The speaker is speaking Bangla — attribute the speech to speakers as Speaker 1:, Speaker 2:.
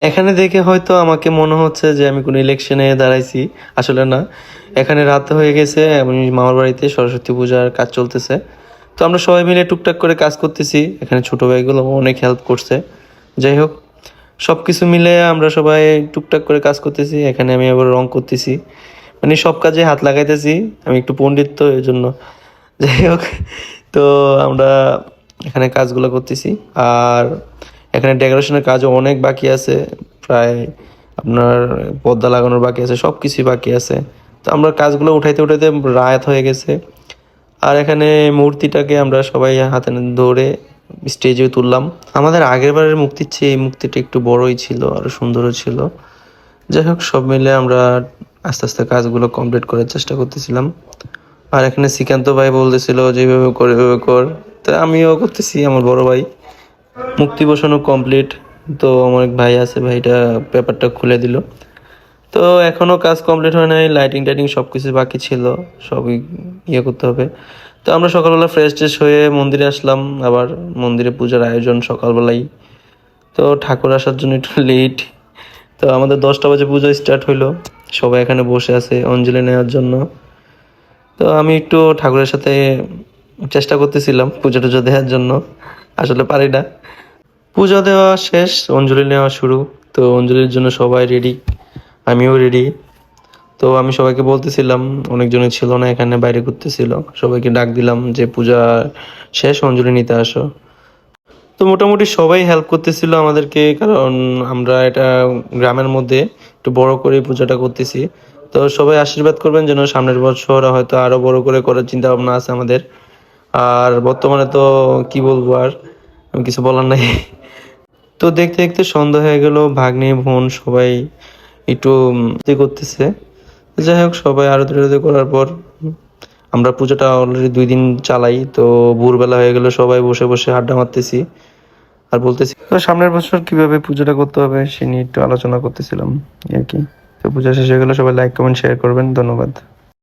Speaker 1: এখানে দেখে হয়তো আমাকে মনে হচ্ছে যে আমি কোনো ইলেকশনে দাঁড়াইছি, আসলে না। এখানে রাত হয়ে গেছে, আমি মামার বাড়িতে সরস্বতী পূজার কাজ চলতেছে। তো আমরা সবাই মিলে টুকটাক করে কাজ করতেছি। এখানে ছোট ভাইগুলো অনেক হেল্প করছে। যাই হোক, সবকিছু মিলে আমরা সবাই টুকটাক করে কাজ করতেছি। এখানে আমি আবার রং করতেছি, মানে সব কাজে হাত লাগাইতেছি। আমি একটু পণ্ডিত তো এই জন্য। যাই হোক, তো আমরা এখানে কাজগুলো করতেছি। আর এখানে ডেকোরেশনের কাজও অনেক বাকি আছে। প্রায় আপনার পর্দা লাগানোর বাকি আছে, সব কিছুই বাকি আছে। তো আমরা কাজগুলো উঠাইতে উঠাইতে রাত হয়ে গেছে। আর এখানে মূর্তিটাকে আমরা সবাই হাতে ধরে স্টেজে তুললাম। আমাদের আগের বারের মূর্তির চেয়ে এই মূর্তিটা একটু বড়ই ছিল, আর সুন্দরও ছিল। যাই হোক, সব মিলে আমরা আস্তে আস্তে কাজগুলো কমপ্লিট করার চেষ্টা করতেছিলাম। আর এখানে শ্রীকান্ত ভাই বলতেছিল যেভাবে করে এভাবে কর, তো আমিও করতেছি। আমার বড় ভাই মুক্তি বসানো কমপ্লিট। তো আমার এক ভাই আছে, ভাইটা পেপারটা খুলে দিল। তো এখনো কাজ কমপ্লিট হয় নাই, লাইটিং টাইটিং সব কিছু বাকি ছিল, সবই করতে হবে। তো আমরা সকালবেলা ফ্রেশ ট্রেশ হয়ে মন্দিরে আসলাম। আবার মন্দিরে পূজার আয়োজন সকালবেলাই। তো ঠাকুর আসার জন্য একটু লেট। তো আমাদের 10টা বাজে পুজো স্টার্ট হইলো। সবাই এখানে বসে আছে অঞ্জলি নেওয়ার জন্য। তো আমি একটু ঠাকুরের সাথে চেষ্টা করতেছিলাম পুজো টুজো দেওয়ার জন্য, আসলে পারি না। পূজা দেওয়া শেষ, অঞ্জলি নেওয়া শুরু। তো অঞ্জলির জন্য সবাই রেডি, আমিও রেডি। তো আমি সবাইকে বলতেছিলাম, অনেকজনে ছিল না এখানে, বাইরে ঘুরতেছিল, সবাইকে ডাক দিলাম যে পূজা শেষ, অঞ্জলি নিতে আসো। তো মোটামুটি সবাই হেল্প করতেছিল আমাদেরকে, কারণ আমরা এটা গ্রামের মধ্যে একটু বড় করে পূজাটা করতেছি। তো সবাই আশীর্বাদ করবেন যেন সামনের বছর হয়তো আরো বড় করে করার চিন্তা ভাবনা আছে আমাদের। আর বর্তমানে তো কি বলবো, আর আমি কিছু বলার নাই। তো দেখতে দেখতে সন্ধ্যা হয়ে গেল, ভাগ্নে বোন সবাই একটু করতেছে। যাই হোক, সবাই আরতি টারতি করার পর আমরা পূজাটা অলরেডি 2 দিন চালাই। তো ভোরবেলা হয়ে গেল, সবাই বসে বসে আড্ডা মারতেছি আর বলতেছি তো সামনের বছর কিভাবে পুজোটা করতে হবে সে নিয়ে একটু আলোচনা করতেছিলাম আর কি। তো পূজা শেষ হয়ে গেলে সবাই লাইক কমেন্ট শেয়ার করবেন, ধন্যবাদ।